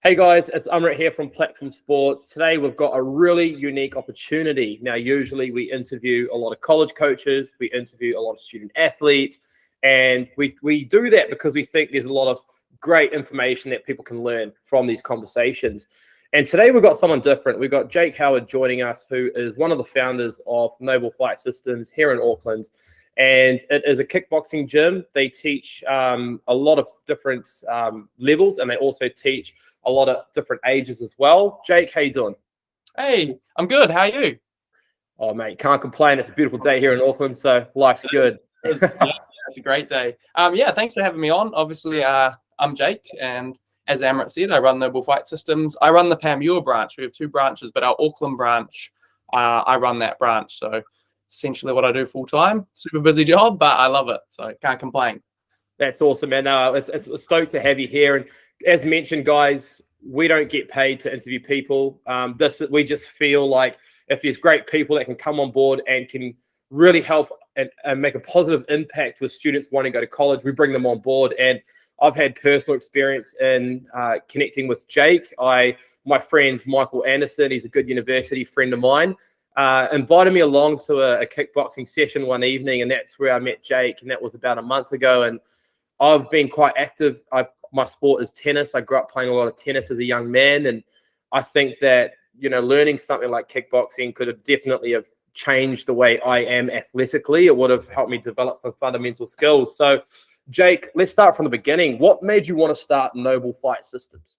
Hey guys, it's Amrit here from Platform Sports. Today we've got a really unique opportunity. Now, usually we interview a lot of college coaches, we interview a lot of student athletes, and we do that because we think there's a lot of great information that people can learn from these conversations. And today we've got someone different. We've got Jake Howard joining us, who is one of the founders of Noble Fight Systems here in Auckland. And it is a kickboxing gym. They teach a lot of different levels, and they also teach a lot of different ages as well. Jake, how you doing? Hey, I'm good. How are you? Oh, mate, can't complain. It's a beautiful day here in Auckland, so life's good. It's a great day. Yeah, thanks for having me on. Obviously, I'm Jake, and as Amrit said, I run Noble Fight Systems. I run the Panmure branch. We have two branches, but our Auckland branch, I run that branch. So essentially what I do full time. Super busy job, but I love it, so can't complain. That's awesome, man. It's stoked to have you here. And as mentioned, guys, we don't get paid to interview people. We just feel like if there's great people that can come on board and can really help and make a positive impact with students wanting to go to college, we bring them on board. And I've had personal experience in connecting with Jake. My friend Michael Anderson, he's a good university friend of mine, invited me along to a kickboxing session one evening, and that's where I met Jake, and that was about a month ago. And I've been quite active. My sport is tennis. I grew up playing a lot of tennis as a young man, and I think that learning something like kickboxing could have definitely have changed the way I am athletically. It would have helped me develop some fundamental skills. So, Jake, let's start from the beginning. What made you want to start Noble Fight Systems?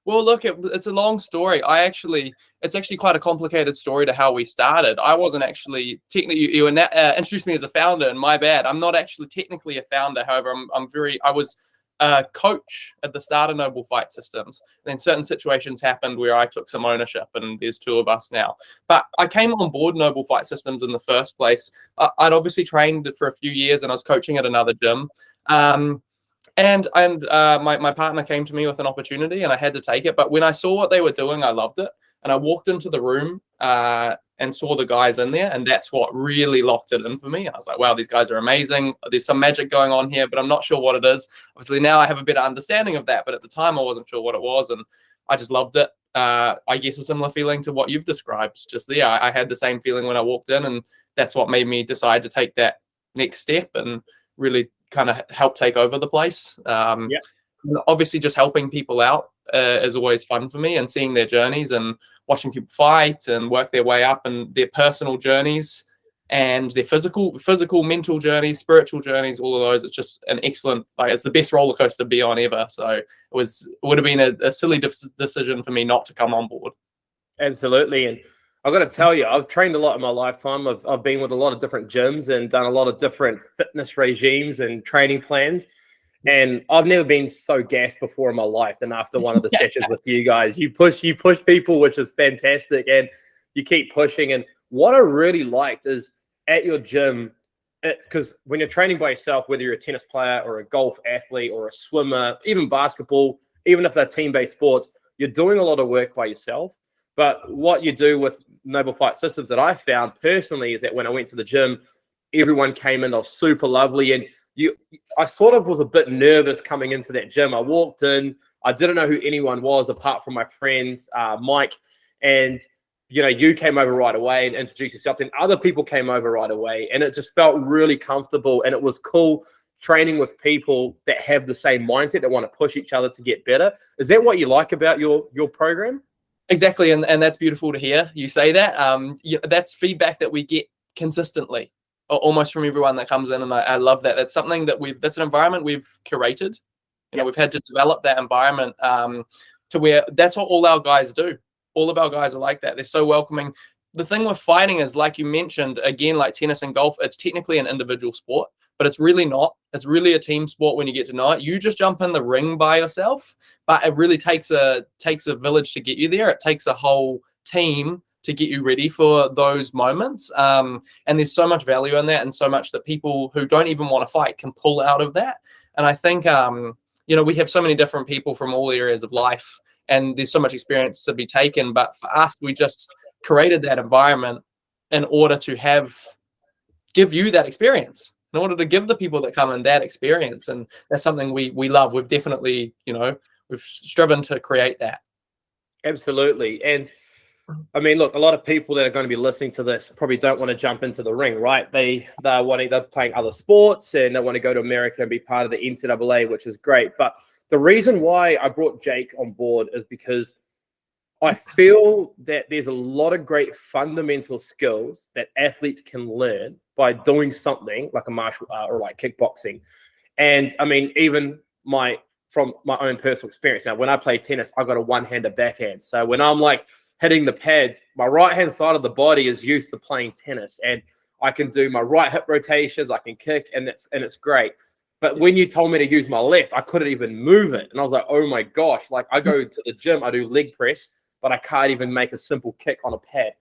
Well, look, it's a long story. It's actually quite a complicated story to how we started. I wasn't actually technically, you introduced me as a founder, and my bad. I'm not actually technically a founder. However, I was a coach at the start of Noble Fight Systems. Then certain situations happened where I took some ownership, and there's two of us now. But I came on board Noble Fight Systems in the first place. I'd obviously trained for a few years, and I was coaching at another gym. And my partner came to me with an opportunity, and I had to take it. But when I saw what they were doing, I loved it. And I walked into the room and saw the guys in there, and that's what really locked it in for me. I was like, wow, these guys are amazing. There's some magic going on here, but I'm not sure what it is. Obviously, now I have a better understanding of that, but at the time I wasn't sure what it was, and I just loved it. I guess a similar feeling to what you've described just there. I had the same feeling when I walked in, and that's what made me decide to take that next step and really kind of help take over the place. Obviously, just helping people out is always fun for me, and seeing their journeys and watching people fight and work their way up, and their personal journeys and their physical, mental journeys, spiritual journeys, all of those. It's just an excellent, it's the best roller coaster to be on ever. So it would have been a silly decision for me not to come on board. Absolutely. And I've got to tell you, I've trained a lot in my lifetime. I've been with a lot of different gyms and done a lot of different fitness regimes and training plans. And I've never been so gassed before in my life than after one of the sessions with you guys. You push people, which is fantastic, and you keep pushing. And what I really liked is at your gym, because when you're training by yourself, whether you're a tennis player or a golf athlete or a swimmer, even basketball, even if they're team-based sports, you're doing a lot of work by yourself. But what you do with Noble Fight Systems that I found personally is that when I went to the gym, everyone came in, they were super lovely. And I sort of was a bit nervous coming into that gym. I walked in, I didn't know who anyone was apart from my friend, Mike. And, you came over right away and introduced yourself. And other people came over right away. And it just felt really comfortable. And it was cool training with people that have the same mindset, that want to push each other to get better. Is that what you like about your program? Exactly, and that's beautiful to hear you say that. That's feedback that we get consistently, almost from everyone that comes in, and I love that. That's something that's an environment we've curated. We've had to develop that environment to where that's what all our guys do. All of our guys are like that. They're so welcoming. The thing with fighting is, like you mentioned, again, like tennis and golf, it's technically an individual sport, but it's really not. It's really a team sport when you get to know it. You just jump in the ring by yourself, but it really takes a village to get you there. It takes a whole team to get you ready for those moments. And there's so much value in that, and so much that people who don't even want to fight can pull out of that. And I think, we have so many different people from all areas of life, and there's so much experience to be taken. But for us, we just created that environment in order to give you that experience, in order to give the people that come in that experience. And that's something we love. We've definitely, we've striven to create that. Absolutely. And I mean, look, a lot of people that are going to be listening to this probably don't want to jump into the ring, right? They're playing other sports and they want to go to America and be part of the NCAA, which is great. But the reason why I brought Jake on board is because I feel that there's a lot of great fundamental skills that athletes can learn by doing something like a martial art or like kickboxing. And I mean, even from my own personal experience now, when I play tennis, I've got a one-handed backhand. So when I'm like hitting the pads, my right-hand side of the body is used to playing tennis, and I can do my right hip rotations, I can kick, and it's great. But when you told me to use my left, I couldn't even move it. And I was like, oh my gosh, like I go to the gym, I do leg press, but I can't even make a simple kick on a pad.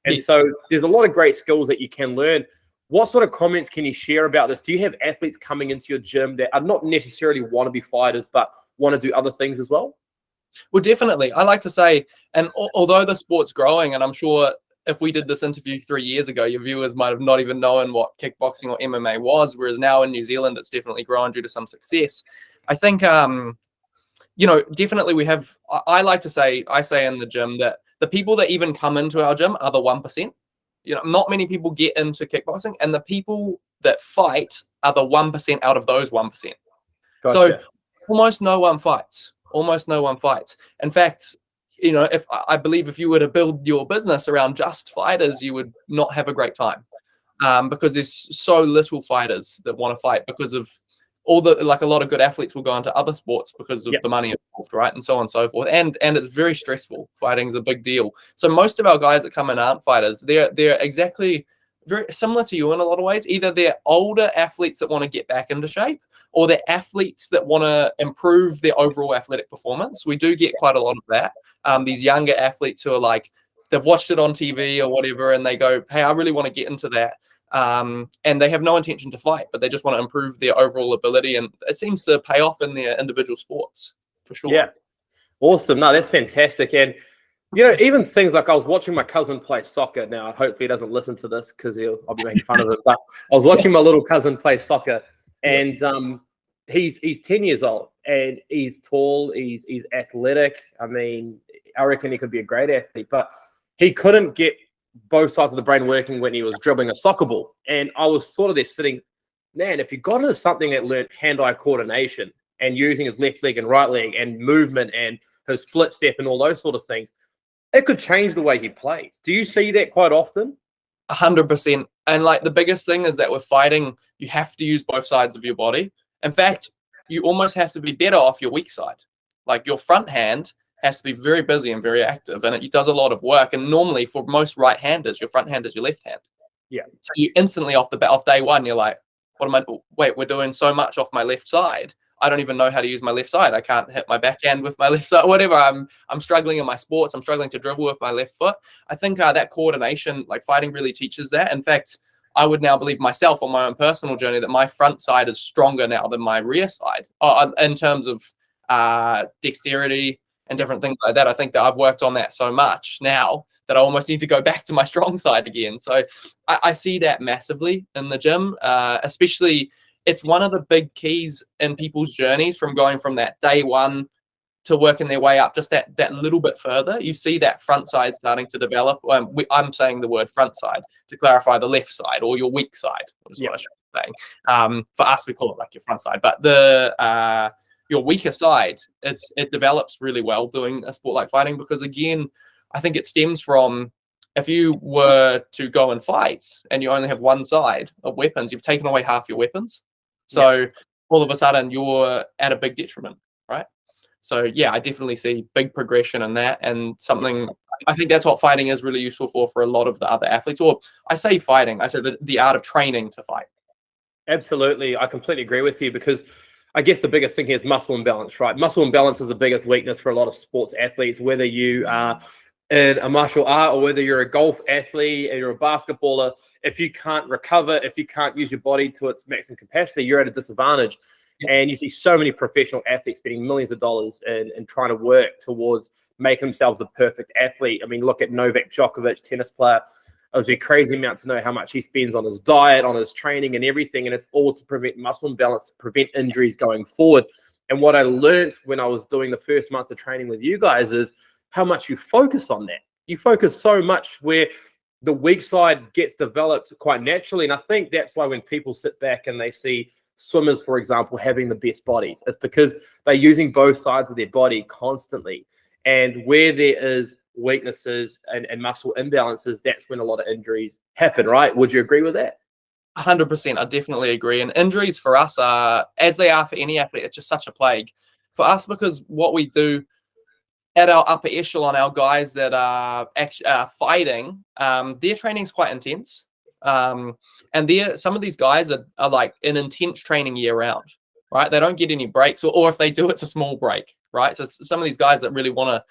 And so there's a lot of great skills that you can learn. What sort of comments can you share about this? Do you have athletes coming into your gym that are not necessarily want to be fighters, but want to do other things as well? Well, definitely. I like to say, and although the sport's growing, and I'm sure if we did this interview 3 years ago, your viewers might have not even known what kickboxing or MMA was, whereas now in New Zealand, it's definitely grown due to some success. I think, definitely we have, I say in the gym that the people that even come into our gym are the 1%. Not many people get into kickboxing, and the people that fight are the 1% out of those 1%. Gotcha. So almost no one fights. In fact, I believe if you were to build your business around just fighters, you would not have a great time, because there's so little fighters that want to fight because of a lot of good athletes will go into other sports because of the money involved, right? And so on and so forth. And it's very stressful. Fighting is a big deal. So most of our guys that come in aren't fighters. They're exactly very similar to you in a lot of ways. Either they're older athletes that want to get back into shape, or they're athletes that want to improve their overall athletic performance. We do get quite a lot of that. These younger athletes who are like, they've watched it on TV or whatever, and they go, hey, I really want to get into that. And they have no intention to fight, but they just want to improve their overall ability. And it seems to pay off in their individual sports for sure. Yeah. Awesome. No, that's fantastic. And, even things like I was watching my cousin play soccer. Now, hopefully he doesn't listen to this because I'll be making fun of him. But I was watching my little cousin play soccer, and he's 10 years old, and he's tall. He's athletic. I mean, I reckon he could be a great athlete, but he couldn't get both sides of the brain working when he was dribbling a soccer ball. And I was sort of there sitting, man, if he got into something that learned hand-eye coordination and using his left leg and right leg and movement and his split step and all those sort of things, it could change the way he plays. Do you see that quite often? 100%. And like the biggest thing is that with fighting, you have to use both sides of your body. In fact, you almost have to be better off your weak side. Like your front hand has to be very busy and very active, and it does a lot of work. And normally for most right-handers, your front hand is your left hand. Yeah. So you instantly off day one, you're like, we're doing so much off my left side. I don't even know how to use my left side. I can't hit my backhand with my left side, whatever. I'm struggling in my sports. I'm struggling to dribble with my left foot. I think that coordination, like fighting, really teaches that. In fact, I would now believe myself on my own personal journey that my front side is stronger now than my rear side in terms of dexterity and different things like that. I think that I've worked on that so much now that I almost need to go back to my strong side again. So I see that massively in the gym, especially it's one of the big keys in people's journeys from going from that day one to working their way up just that little bit further. You see that front side starting to develop. I'm saying the word front side to clarify the left side or your weak side, is what I should be saying. For us, we call it like your front side, but your weaker side, it develops really well doing a sport like fighting, because again, I think it stems from, if you were to go and fight and you only have one side of weapons, you've taken away half your weapons. So all of a sudden you're at a big detriment, right? So yeah, I definitely see big progression in that, and something I think that's what fighting is really useful for a lot of the other athletes. Or I say fighting, I say the art of training to fight. Absolutely. I completely agree with you, because I guess the biggest thing here is muscle imbalance, right? Muscle imbalance is the biggest weakness for a lot of sports athletes, whether you are in a martial art or whether you're a golf athlete and you're a basketballer. If you can't recover, if you can't use your body to its maximum capacity, you're at a disadvantage. And you see so many professional athletes spending millions of dollars in trying to work towards making themselves the perfect athlete. I mean, look at Novak Djokovic, tennis player. It would be a crazy amount to know how much he spends on his diet, on his training and everything. And it's all to prevent muscle imbalance, to prevent injuries going forward. And what I learned when I was doing the first month of training with you guys is how much you focus on that. You focus so much where the weak side gets developed quite naturally. And I think that's why when people sit back and they see swimmers, for example, having the best bodies, it's because they're using both sides of their body constantly. And where there is weaknesses and muscle imbalances, that's when a lot of injuries happen, right? Would you agree with that? 100%. I definitely agree. And injuries for us are, as they are for any athlete, it's just such a plague for us, because what we do at our upper echelon, our guys that are actually fighting, their training is quite intense. And some of these guys are like in intense training year round, right? They don't get any breaks, or if they do, it's a small break, right? So some of these guys that really want to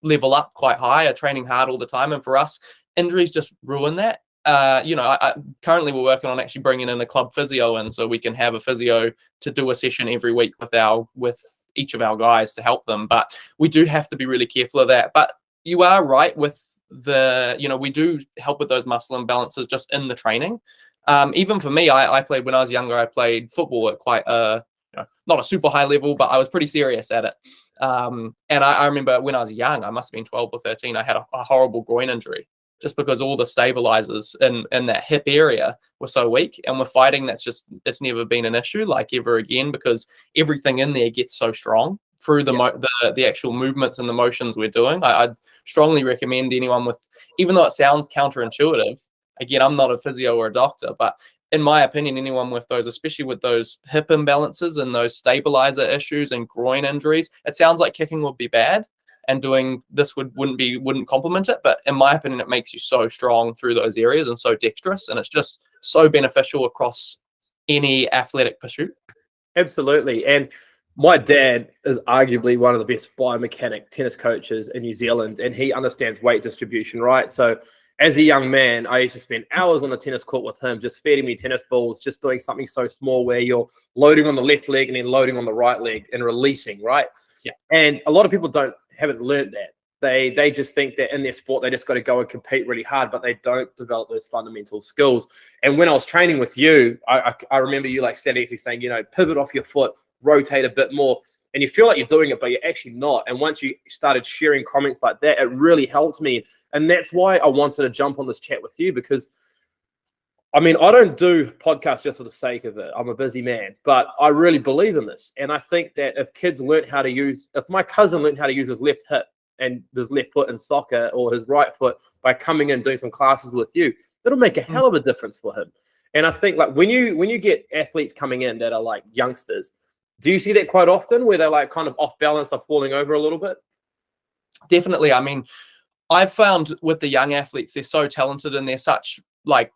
level up quite high are training hard all the time. And for us, injuries just ruin that. Currently we're working on actually bringing in a club physio in, so we can have a physio to do a session every week with each of our guys to help them. But we do have to be really careful of that. But you are right with we do help with those muscle imbalances just in the training. Even for me, I played when I was younger. I played football at quite not a super high level, but I was pretty serious at it. And I remember when I was young, I must have been 12 or 13, I had a horrible groin injury, just because all the stabilizers in that hip area were so weak. And we're fighting, it's never been an issue like ever again, because everything in there gets so strong through the actual movements and the motions we're doing. I'd strongly recommend anyone with, even though it sounds counterintuitive, again, I'm not a physio or a doctor, but in my opinion, anyone with those, especially with those hip imbalances and those stabilizer issues and groin injuries, it sounds like kicking would be bad, and doing this wouldn't complement it. But in my opinion, it makes you so strong through those areas and so dexterous, and it's just so beneficial across any athletic pursuit. Absolutely. And my dad is arguably one of the best biomechanic tennis coaches in New Zealand, and he understands weight distribution, right? So as a young man, I used to spend hours on the tennis court with him, just feeding me tennis balls, just doing something so small where you're loading on the left leg and then loading on the right leg and releasing, right? Yeah. And a lot of people haven't learned that. They just think that in their sport, they just got to go and compete really hard, but they don't develop those fundamental skills. And when I was training with you, I remember you like steadily saying, pivot off your foot, rotate a bit more, and you feel like you're doing it, but you're actually not. And once you started sharing comments like that, it really helped me. And that's why I wanted to jump on this chat with you, because I don't do podcasts just for the sake of it. I'm a busy man, but I really believe in this. And I think that if my cousin learned how to use his left hip and his left foot in soccer, or his right foot by coming in and doing some classes with you, it'll make a hell of a difference for him. And I think like when you get athletes coming in that are like youngsters, do you see that quite often where they're like kind of off balance, or falling over a little bit? Definitely. I've found with the young athletes, they're so talented and they're such, like,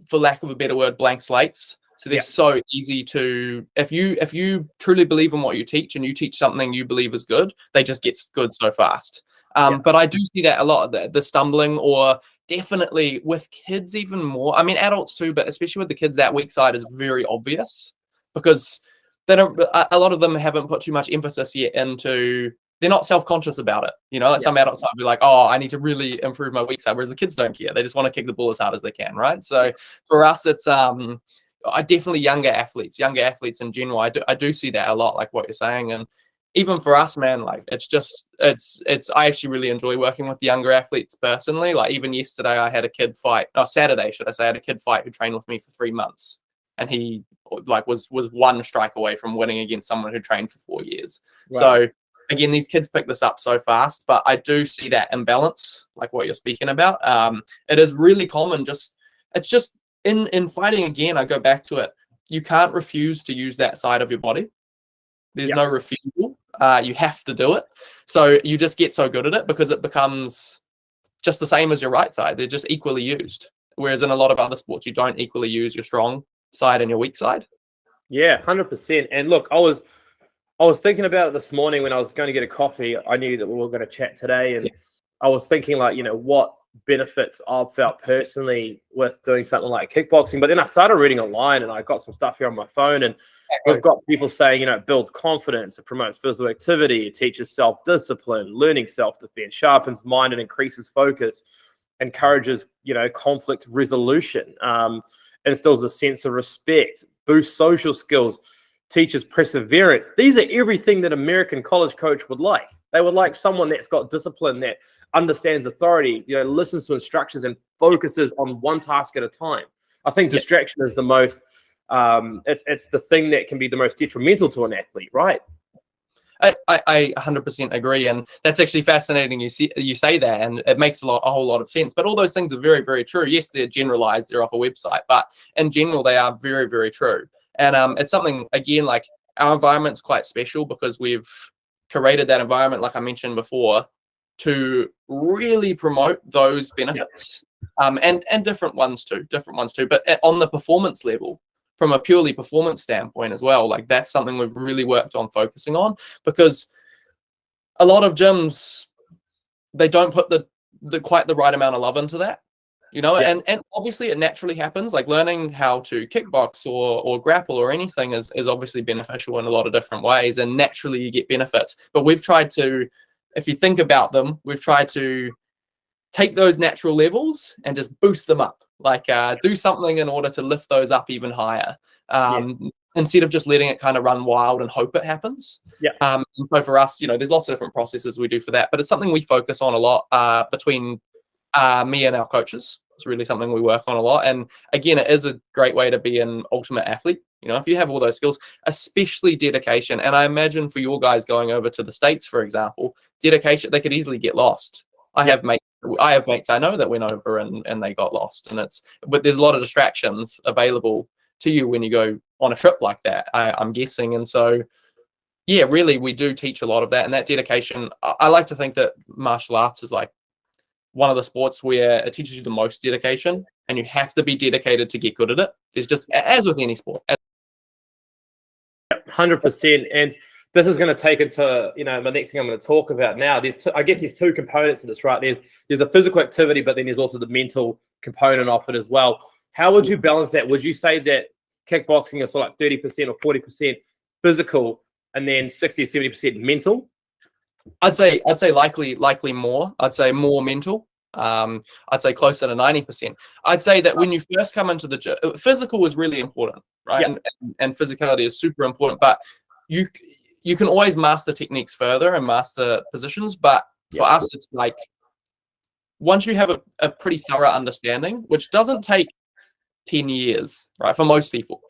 for lack of a better word, blank slates. So they're so easy to, if you truly believe in what you teach and you teach something you believe is good, they just get good so fast. But I do see that a lot, the stumbling, or definitely with kids even more. Adults too, but especially with the kids, that weak side is very obvious, because a lot of them haven't put too much emphasis yet into, they're not self-conscious about it. Some adults might be like, oh, I need to really improve my weak side, whereas the kids don't care. They just want to kick the ball as hard as they can, right? So for us, it's I definitely younger athletes in general. I do see that a lot, like what you're saying. And even for us, man, like I actually really enjoy working with the younger athletes personally. Like even yesterday, I had a kid fight. Saturday, should I say? I had a kid fight who trained with me for 3 months, and he was one strike away from winning against someone who trained for 4 years. Right. So again, these kids pick this up so fast, but I do see that imbalance, like what you're speaking about. It is really common. It's just in fighting, again, I go back to it. You can't refuse to use that side of your body. There's no refusal. You have to do it. So you just get so good at it because it becomes just the same as your right side. They're just equally used. Whereas in a lot of other sports, you don't equally use your strong side and your weak side. Yeah, 100%. And look, I was thinking about it this morning when I was going to get a coffee. I knew that we were going to chat today, and I was thinking like, what benefits I've felt personally with doing something like kickboxing. But then I started reading online, and I got some stuff here on my phone, and we've got people saying, it builds confidence, it promotes physical activity, it teaches self-discipline, learning self-defense, sharpens mind and increases focus, encourages, conflict resolution, instills a sense of respect, boosts social skills, teaches perseverance. These are everything that American college coach would like. They would like someone that's got discipline, that understands authority, listens to instructions and focuses on one task at a time. I think distraction is the most, it's the thing that can be the most detrimental to an athlete, right? I 100% agree, and that's actually fascinating. You say that, and it makes a whole lot of sense. But all those things are very, very true. Yes, they're generalized; they're off a website, but in general, they are very, very true. And it's something, again, like our environment's quite special because we've created that environment, like I mentioned before, to really promote those benefits, and different ones too. But on the performance level, from a purely performance standpoint as well, like that's something we've really worked on focusing on, because a lot of gyms, they don't put the quite the right amount of love into that, and obviously it naturally happens. Like learning how to kickbox or grapple or anything is obviously beneficial in a lot of different ways, and naturally you get benefits. But we've tried to, if you think about them, we've tried to take those natural levels and just boost them up, like do something in order to lift those up even higher, instead of just letting it kind of run wild and hope it happens. So for us, there's lots of different processes we do for that, but it's something we focus on a lot between me and our coaches. It's really something we work on a lot. And again, it is a great way to be an ultimate athlete. If you have all those skills, especially dedication. And I imagine for your guys going over to the States, for example, dedication, they could easily get lost. I have mates I know that went over and they got lost, but there's a lot of distractions available to you when you go on a trip like that, I'm guessing. And so, yeah, really, we do teach a lot of that, and that dedication. I like to think that martial arts is like one of the sports where it teaches you the most dedication, and you have to be dedicated to get good at it. There's just, as with any sport. 100%. And this is going to take into, my next thing I'm going to talk about now. I guess there's two components to this, right? There's a physical activity, but then there's also the mental component of it as well. How would you balance that? Would you say that kickboxing is sort of like 30% or 40% physical and then 60 or 70% mental? I'd say likely more. I'd say more mental. I'd say closer to 90%. I'd say that when you first come into the gym, physical is really important, right? And physicality is super important, but you can always master techniques further and master positions. But for us, it's like once you have a pretty thorough understanding, which doesn't take 10 years, right? For most people,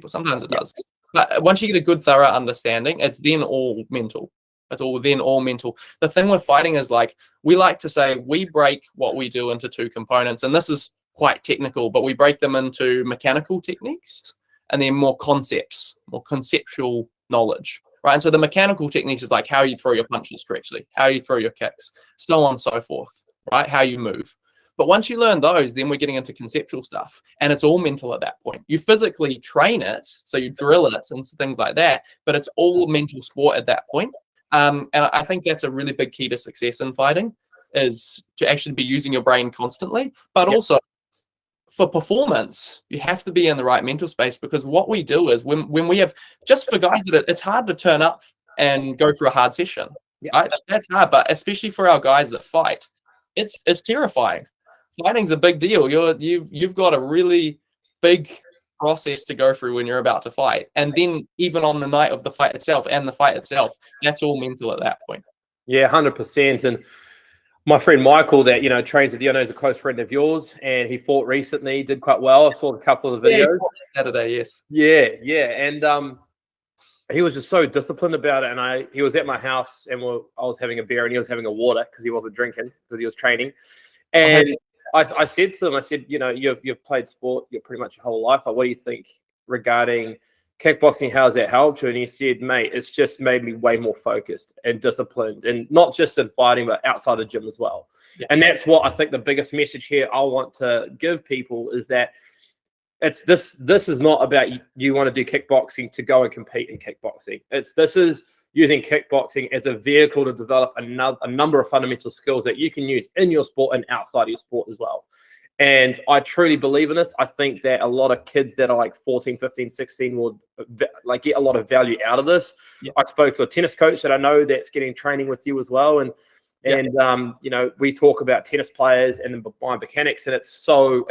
sometimes it does. But once you get a good thorough understanding, it's then all mental. The thing with fighting is, like, we like to say we break what we do into two components, and this is quite technical, but we break them into mechanical techniques and then more conceptual knowledge, right? And so the mechanical techniques is like how you throw your punches correctly, how you throw your kicks, so on and so forth, right? How you move. But once you learn those, then we're getting into conceptual stuff, and it's all mental at that point. You physically train it, so you drill it and things like that, but it's all mental sport at that point. And I think that's a really big key to success in fighting, is to actually be using your brain constantly. But also for performance, you have to be in the right mental space, because what we do is when we have, just for guys that it's hard to turn up and go through a hard session. Right? That's hard, but especially for our guys that fight, it's terrifying. Fighting's a big deal. You've got a really big process to go through when you're about to fight, and then even on the night of the fight itself, that's all mental at that point. 100%. And my friend Michael, that trains with you, I know, is a close friend of yours, and he fought recently, did quite well. I saw a couple of the videos. Saturday, yes. And he was just so disciplined about it. And he was at my house, and I was having a beer, and he was having a water because he wasn't drinking because he was training. And I said to him, you've played sport pretty much your whole life. Like, what do you think regarding kickboxing? How's that helped you? And he said, mate, it's just made me way more focused and disciplined, and not just in fighting, but outside the gym as well. And that's what I think the biggest message here I want to give people is that this is not about you want to do kickboxing to go and compete in kickboxing. This is using kickboxing as a vehicle to develop a number of fundamental skills that you can use in your sport and outside of your sport as well. And I truly believe in this. I think that a lot of kids that are like 14, 15, 16 will get a lot of value out of this. I spoke to a tennis coach that I know that's getting training with you as well. And we talk about tennis players and the biomechanics, and it's so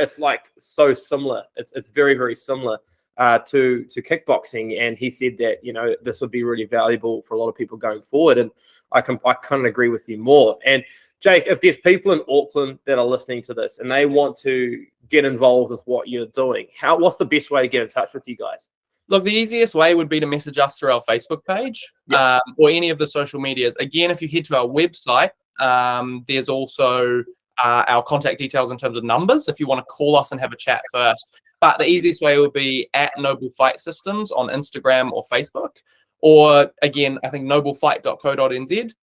similar. It's very, very similar. to kickboxing, and he said that this would be really valuable for a lot of people going forward, and I couldn't agree with you more. And Jake, if there's people in Auckland that are listening to this and they want to get involved with what you're doing, what's the best way to get in touch with you guys? Look, the easiest way would be to message us through our Facebook page, or any of the social medias. Again, if you head to our website, there's also our contact details in terms of numbers if you want to call us and have a chat first. But the easiest way would be at Noble Fight Systems on Instagram or Facebook. Or again, I think noblefight.co.nz.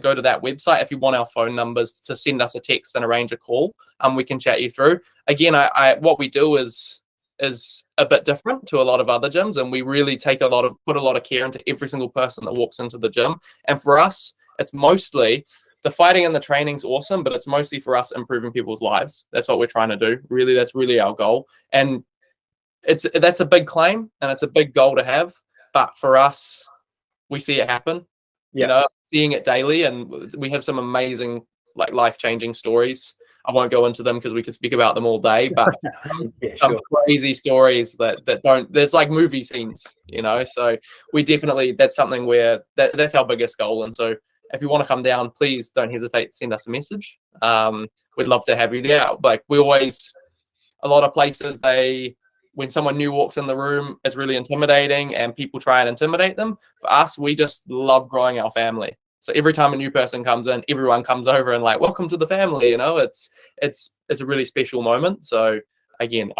Go to that website if you want our phone numbers to send us a text and arrange a call. We can chat you through. Again, what we do is a bit different to a lot of other gyms, and we really put a lot of care into every single person that walks into the gym. And for us, it's mostly the fighting and the training's awesome, but it's mostly for us improving people's lives. That's what we're trying to do. Really, that's really our goal. And that's a big claim and it's a big goal to have. But for us, we see it happen. Seeing it daily, and we have some amazing, life-changing stories. I won't go into them because we could speak about them all day, but some crazy stories that don't, there's like movie scenes, so we definitely, that's something where that's our biggest goal. And so if you want to come down, please don't hesitate to send us a message. We'd love to have you there. A lot of places, when someone new walks in the room, it's really intimidating and people try and intimidate them. For us, we just love growing our family. So every time a new person comes in, everyone comes over and welcome to the family. It's a really special moment. So again,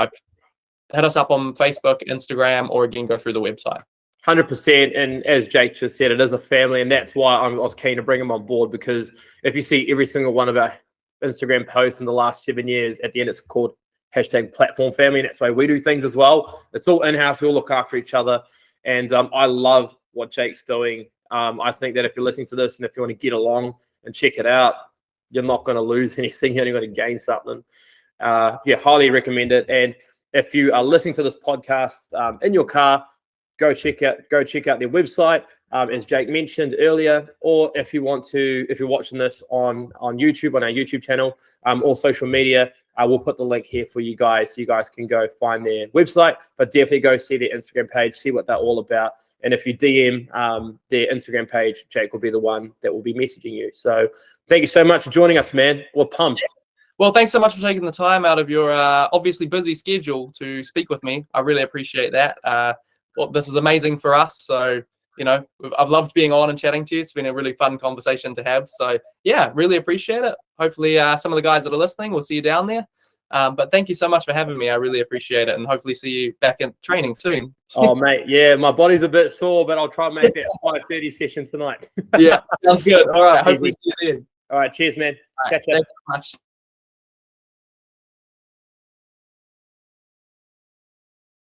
hit us up on Facebook, Instagram, or again, go through the website. 100%. And as Jake just said, it is a family, and that's why I was keen to bring him on board, because if you see every single one of our Instagram posts in the last 7 years, at the end it's called #platform family, and that's the way we do things as well. It's all in-house. We all look after each other, and I love what Jake's doing. I think that if you're listening to this and if you want to get along and check it out, you're not going to lose anything. You're only going to gain something. Highly recommend it. And if you are listening to this podcast in your car, go check out their website, as Jake mentioned earlier. Or if you're watching this on YouTube, on our YouTube channel, or social media, we'll put the link here for you guys, so you guys can go find their website. But definitely go see their Instagram page, see what they're all about. And if you DM their Instagram page, Jake will be the one that will be messaging you. So thank you so much for joining us, man. We're pumped. Well, thanks so much for taking the time out of your obviously busy schedule to speak with me. I really appreciate that. This is amazing for us. So, I've loved being on and chatting to you. It's been a really fun conversation to have. So, yeah, really appreciate it. Hopefully, some of the guys that are listening will see you down there. But thank you so much for having me. I really appreciate it, and hopefully see you back in training soon. Oh, mate, yeah, my body's a bit sore, but I'll try and make that 5:30 session tonight. Yeah, sounds good. All right, hopefully see you then. All right, cheers, man. All right, Catch you. thank you so much.